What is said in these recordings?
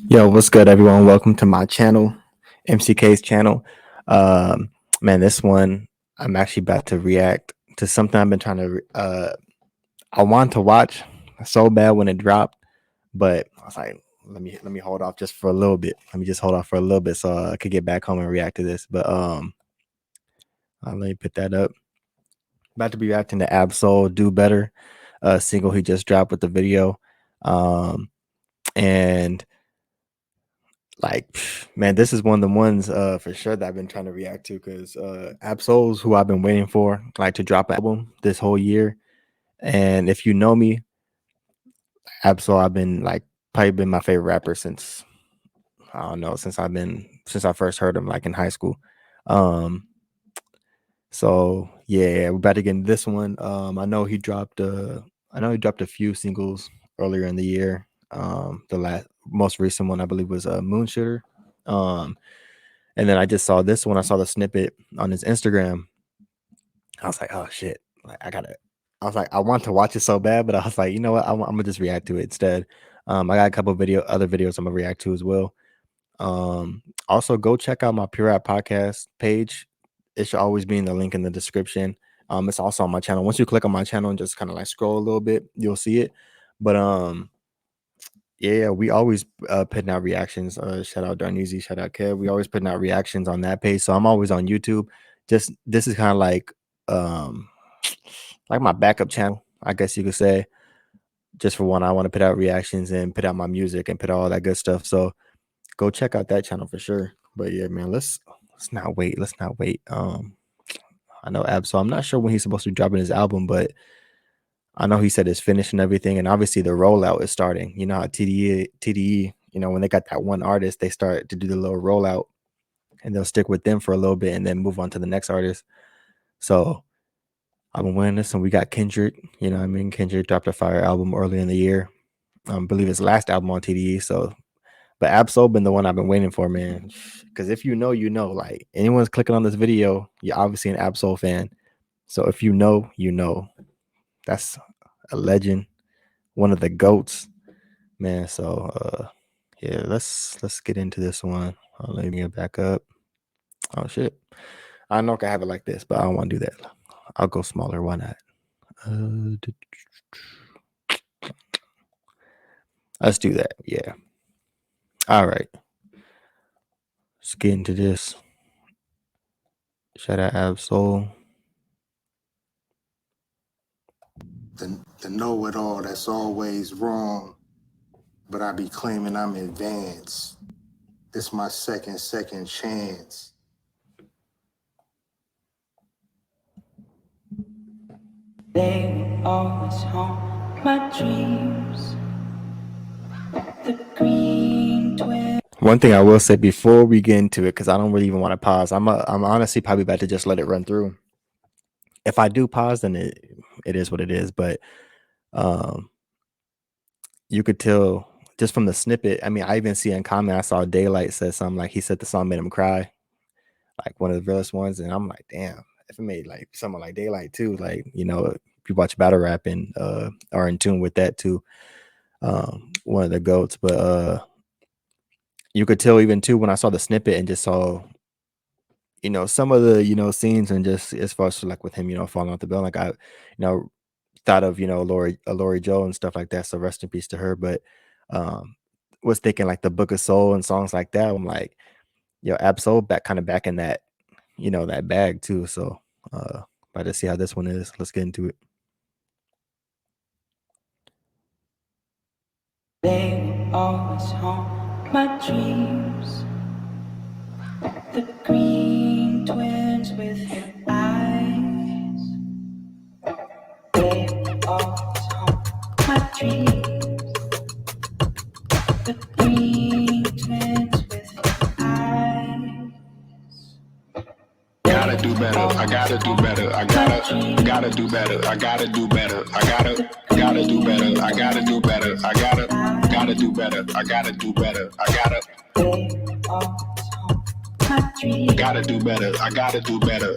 Yo, what's good, everyone? Welcome to my channel, Mc.K's channel. Man, this one I'm actually about to react to something I've been trying to. I wanted to watch so bad when it dropped, but I was like, let me hold off just for a little bit. Let me just hold off for a little bit so I could get back home and react to this. But let me put that up. About to be reacting to Absol "Do Better," single he just dropped with the video, and like, man, this is one of the ones for sure that I've been trying to react to because Absol's who I've been waiting for, like, to drop an album this whole year. And if you know me, Absol, I've been like probably been my favorite rapper since I don't know, since I first heard him like in high school. Um so yeah, we're about to get into this one. I know he dropped a few singles earlier in the year. The most recent one I believe was Moon Shooter. Um And then I just saw this one. I saw the snippet on his Instagram. I was like, oh shit. Like I was like, I want to watch it so bad, but I was like, you know what? I'm gonna just react to it instead. I got a couple other videos I'm gonna react to as well. Also go check out my Pure Rap podcast page. It should always be in the link in the description. It's also on my channel. Once you click on my channel and just kind of like scroll a little bit, you'll see it. But yeah, we always putting out reactions. Shout out Darneezy, shout out Kev. We always putting out reactions on that page. So I'm always on YouTube. Just this is kind of um like my backup channel, I guess you could say. Just for one, I want to put out reactions and put out my music and put out all that good stuff. So go check out that channel for sure. But yeah, man, let's not wait. Let's not wait. I know Absol. I'm not sure when he's supposed to be dropping his album, but I know he said it's finished and everything, and obviously the rollout is starting. You know how TDE, you know, when they got that one artist, they start to do the little rollout, and they'll stick with them for a little bit and then move on to the next artist. So I've been winning this, and we got Kendrick. You know what I mean? Kendrick dropped a fire album early in the year. I believe his last album on TDE. So, but Absol been the one I've been waiting for, man. Because if you know, you know. Like anyone's clicking on this video, you're obviously an Absol fan. So if you know, you know. That's a legend, one of the goats, man. So yeah, let's get into this one. Let me get back up. Oh shit. I know I can have it like this, but I don't want to do that. I'll go smaller. Why not? Let's do that. Yeah. All right. Let's get into this. Shout out Absol. The know-it-all that's always wrong, but I be claiming I'm advanced. This my second chance. They will always haunt my dreams. The green twin. One thing I will say before we get into it, because I don't really even want to pause. I'm honestly probably about to just let it run through. If I do pause, then it is what it is. But you could tell just from the snippet. I mean, I even see in comment, I saw Daylight said something like he said the song made him cry, like one of the realest ones. And I'm like, damn, if it made like someone like Daylight too, like, you know, if you watch battle rap and are in tune with that too. One of the goats. But you could tell even too when I saw the snippet and just saw, you know, some of the, you know, scenes and just as far as like with him, you know, falling off the building, like I, you know, thought of, you know, Lori Joe and stuff like that. So rest in peace to her. But was thinking like the Book of Soul and songs like that. I'm like, yo, Absol back in that, you know, that bag too. So about to see how this one is. Let's get into it. They will always haunt my dreams. The green twins with your eyes. They will always haunt my dreams. The green twins with your eyes. Gotta do better, I gotta do better, I gotta do better, I gotta do better, I gotta do better, I gotta do better, I gotta do better, I gotta do better, I gotta. They will always haunt Gotta do better. I gotta do better.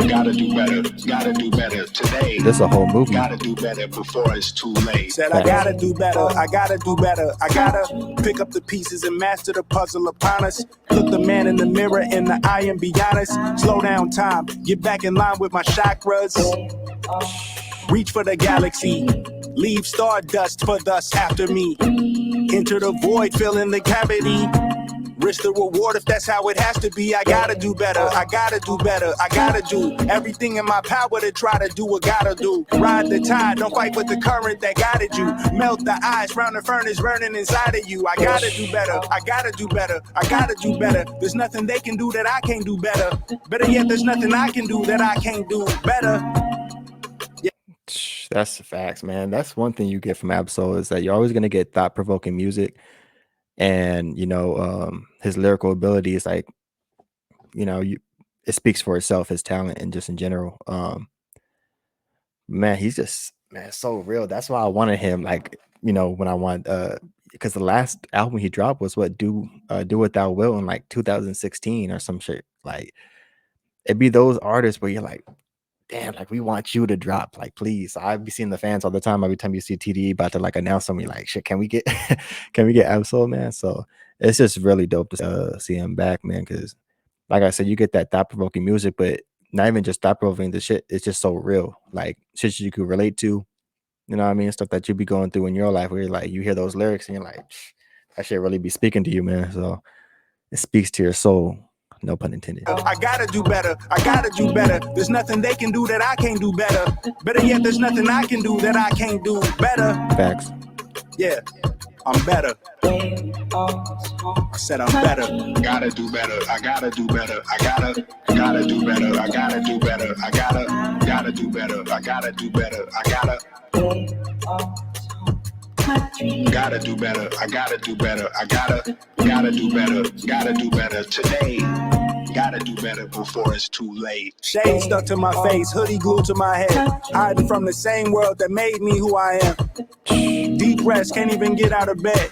Gotta do better. Gotta do better today. This a whole movie. Gotta do better before it's too late. Said I Facts. gotta do better, I gotta do better, I gotta pick up the pieces and master the puzzle upon us. Look the man in the mirror in the eye and be honest. Slow down time, get back in line with my chakras. Reach for the galaxy, leave stardust for thus after me. Enter the void, fill in the cavity. Risk the reward if that's how it has to be. I gotta do better, I gotta do better, I gotta do everything in my power to try to do what gotta do. Ride the tide, don't fight with the current that guided you. Melt the ice round the furnace burning inside of you. I gotta do better, I gotta do better, I gotta do better. There's nothing they can do that I can't do better. Better yet, there's nothing I can do that I can't do better. That's the facts, man. That's one thing you get from Absol is that you're always gonna get thought provoking music, and his lyrical ability is like, you it speaks for itself, his talent and just in general. Man, he's just man so real. That's why I wanted him, like, when I want because the last album he dropped was what do what thou will in like 2016 or some shit. Like it'd be those artists where you're like, damn, like we want you to drop, like please. I'd be seeing the fans all the time. Every time you see TDE about to like announce something, like shit, can we get can we get Absol, man? So it's just really dope to see him back, man. Because like I said, you get that thought provoking music, but not even just thought provoking. The shit it's just so real, like shit you could relate to. You know what I mean? Stuff that you be going through in your life, where you're like, you hear those lyrics and you're like, that shit really be speaking to you, man. So it speaks to your soul. No pun intended. I gotta do better, I gotta do better. There's nothing they can do that I can't do better. Better yet, there's nothing I can do that I can't do better. Facts. Yeah, I'm better. I said I'm better. Gotta do better. I gotta do better. Gotta do better. I gotta do better. Gotta do better. I gotta do better. Gotta do better. I gotta do better. Gotta do better. Gotta do better today. Gotta do better before it's too late. Shade stuck to my face, hoodie glued to my head. Hiding from the same world that made me who I am. Deep rest, can't even get out of bed.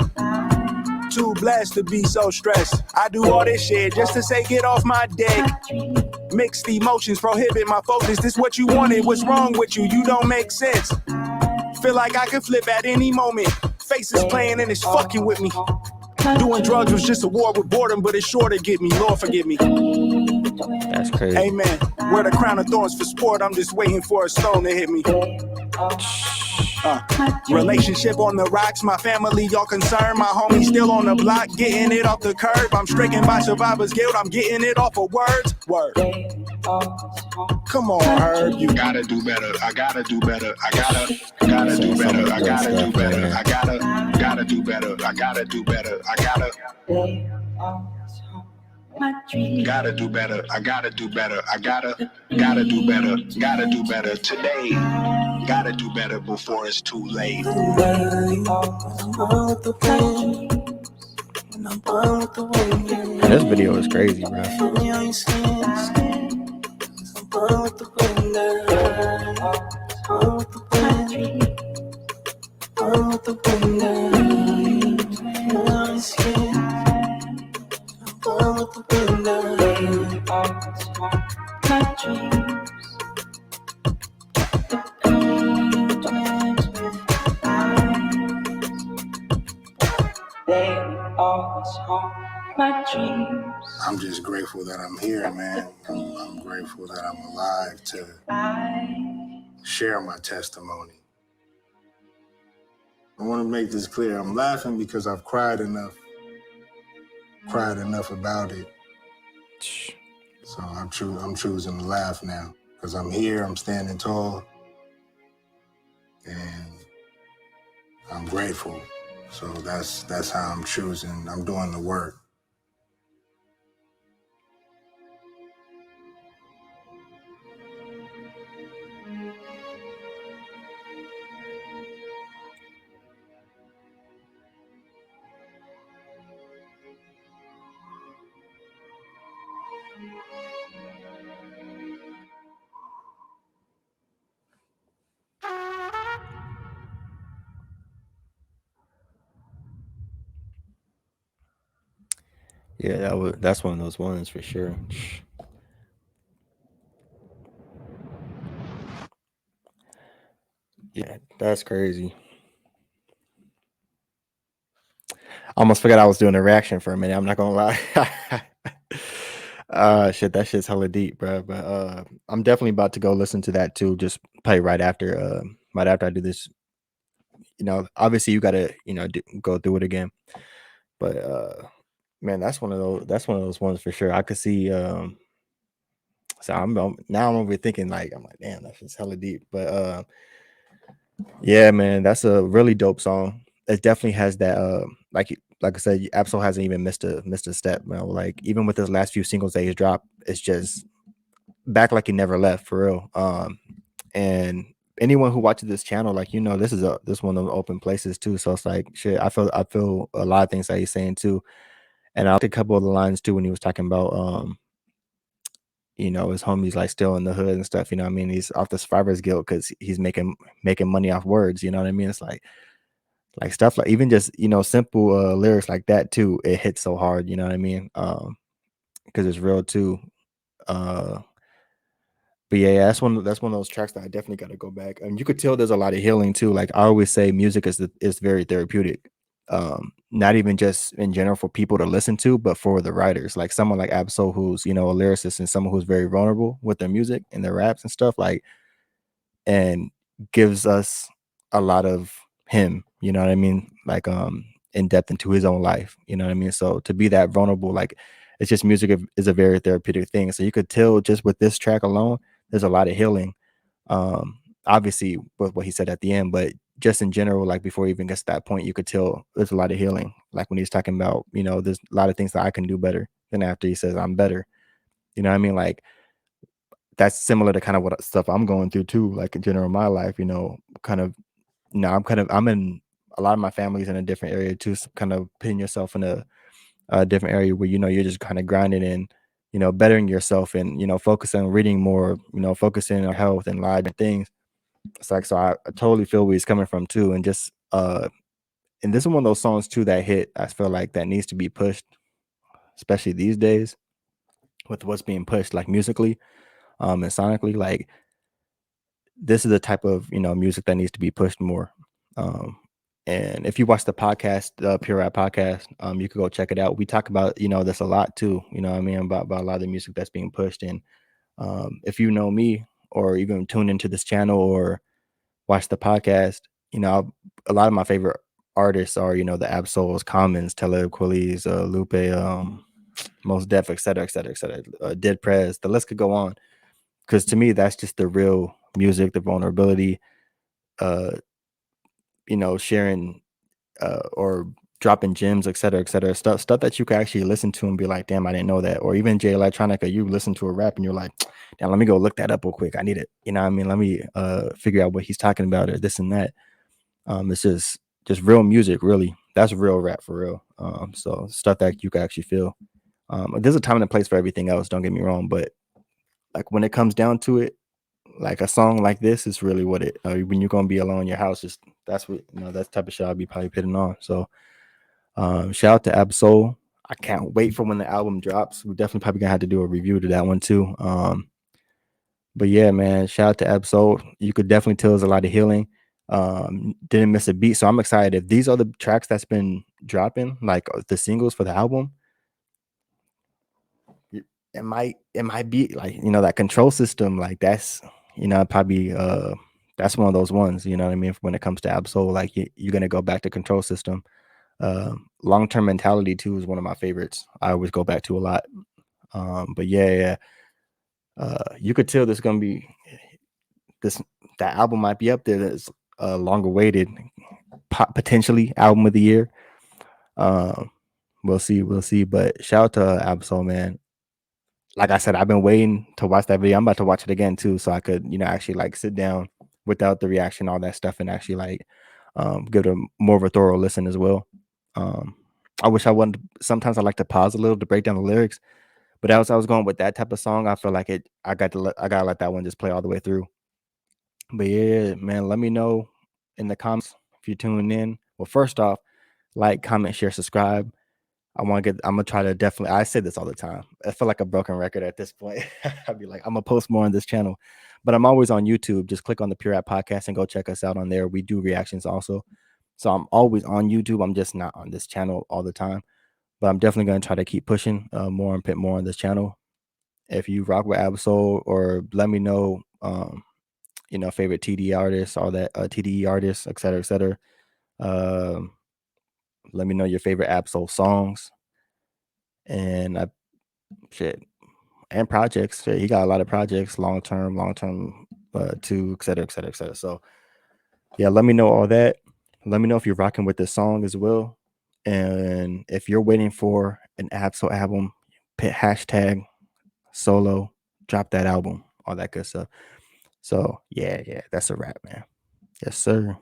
Too blessed to be so stressed. I do all this shit just to say get off my deck. Mixed emotions prohibit my focus. This what you wanted, what's wrong with you? You don't make sense. Feel like I could flip at any moment. Faces playing and it's fucking with me. Doing drugs was just a war with boredom, but it's sure to get me. Lord forgive me. That's crazy. Amen. Wear the crown of thorns for sport. I'm just waiting for a stone to hit me. Relationship on the rocks, my family all concerned. My homie still on the block, getting it off the curb. I'm stricken by survivor's guilt, I'm getting it off of words. Word. Come on, Herb. You gotta do better. I gotta do better. Gotta do better. I gotta do better. Gotta do better. I gotta do better. Gotta do better. I gotta do better. Gotta do better. Gotta do better today. Gotta do better before it's too late. And this video is crazy, bro. I'm just grateful that I'm here, man. I'm grateful that I'm alive to share my testimony. I want to make this clear. I'm laughing because I've cried enough about it. So I'm choosing to laugh now because I'm here, I'm standing tall, and I'm grateful. So that's how I'm choosing. I'm doing the work. Yeah, that's one of those ones for sure. Yeah, that's crazy. I almost forgot I was doing a reaction for a minute. I'm not gonna lie. Shit, that shit's hella deep, bro. But I'm definitely about to go listen to that too. Just play right after I do this. Obviously you gotta, go through it again. But man, that's one of those ones for sure. I could see. So now I'm over thinking like I'm like, damn, that's just hella deep. But yeah, man, that's a really dope song. It definitely has that like I said, Absol hasn't even missed a step, man. Like even with his last few singles that he's dropped, it's just back like he never left for real. And anyone who watches this channel, like this one of the open places too. So it's like shit. I feel a lot of things that he's saying too, and I liked a couple of the lines too when he was talking about his homies like still in the hood and stuff. You know what I mean? He's off the survivor's guilt because he's making money off words. You know what I mean? It's like stuff like even just simple lyrics like that too. It hits so hard. You know what I mean? Because it's real too. Uh, but yeah, that's one of those tracks that I definitely got to go back. And you could tell there's a lot of healing too. Like I always say, music is very therapeutic. Not even just in general for people to listen to, but for the writers. Like someone like Absol, who's a lyricist and someone who's very vulnerable with their music and their raps and stuff. Like and gives us a lot of him, you know what I mean? Like in depth into his own life, you know what I mean? So to be that vulnerable, like it's just music is a very therapeutic thing. So you could tell just with this track alone, there's a lot of healing. Um Obviously with what he said at the end, but just in general, like before he even gets to that point, you could tell there's a lot of healing. Like when he's talking about, there's a lot of things that I can do better than after he says I'm better. You know what I mean? Like that's similar to kind of what stuff I'm going through too, like in general in my life, kind of I'm in a lot of my family's in a different area too. So kind of putting yourself in a different area where you're just kind of grinding and bettering yourself and focusing on reading more, focusing on health and life and things. It's like so I totally feel where he's coming from too, and just and this is one of those songs too that hit. I feel like that needs to be pushed, especially these days with what's being pushed, like musically, and sonically. Like this is the type of music that needs to be pushed more. Um, and if you watch the podcast, the Pure Rap podcast, you could go check it out. We talk about this a lot too. You know what I mean about a lot of the music that's being pushed. And if you know me or even tune into this channel or watch the podcast, a lot of my favorite artists are the Absols, Commons, Talib Kweli's, Lupe, Most Def, et cetera, et cetera, et cetera. Dead Prez. The list could go on because to me that's just the real music, the vulnerability, uh sharing or dropping gems, et cetera, stuff that you can actually listen to and be like, damn, I didn't know that. Or even Jay Electronica, you listen to a rap and you're like, damn, let me go look that up real quick. I need it. You know what I mean? Let me figure out what he's talking about or this and that. It's just real music, really. That's real rap for real. So stuff that you can actually feel. There's a time and a place for everything else, don't get me wrong, but like when it comes down to it, like a song like this is really what it when you're gonna be alone in your house, just that's what that's the type of shit I'll be probably putting on. So shout out to Absol. I can't wait for when the album drops. We're definitely probably gonna have to do a review to that one too. But yeah, man, shout out to Absol. You could definitely tell there's a lot of healing. Didn't miss a beat. So I'm excited. If these are the tracks that's been dropping, like the singles for the album, it might be like that control system, like that's probably that's one of those ones, you know what I mean, when it comes to Absol, like you're gonna go back to control system. Long-term mentality too is one of my favorites. I always go back to a lot. But yeah, you could tell there's gonna be this that album might be up there that's longer waited, potentially album of the year. um we'll see, but shout out to Absol, man. Like I said, I've been waiting to watch that video. I'm about to watch it again too, so I could, actually like sit down without the reaction, all that stuff, and actually like give it a more of a thorough listen as well. Um, I wish I wouldn't. Sometimes I like to pause a little to break down the lyrics, but as I was going with that type of song, I feel like it. I gotta let that one just play all the way through. But yeah, man, let me know in the comments if you're tuning in. Well, first off, like, comment, share, subscribe. I want to get. I'm gonna try to definitely. I say this all the time. I feel like a broken record at this point. I'd be like, I'm gonna post more on this channel, but I'm always on YouTube. Just click on the Pure App Podcast and go check us out on there. We do reactions also, so I'm always on YouTube. I'm just not on this channel all the time, but I'm definitely gonna try to keep pushing more and put more on this channel. If you rock with Absol, or let me know, favorite TD artists, all that, TDE artists, et cetera, et cetera. Um, Let me know your favorite Absol songs, and shit, and projects. Shit, he got a lot of projects, long term, too, et cetera, et cetera, et cetera. So yeah, let me know all that. Let me know if you're rocking with this song as well, and if you're waiting for an Absol album, put hashtag solo, drop that album, all that good stuff. So yeah, that's a wrap, man. Yes, sir.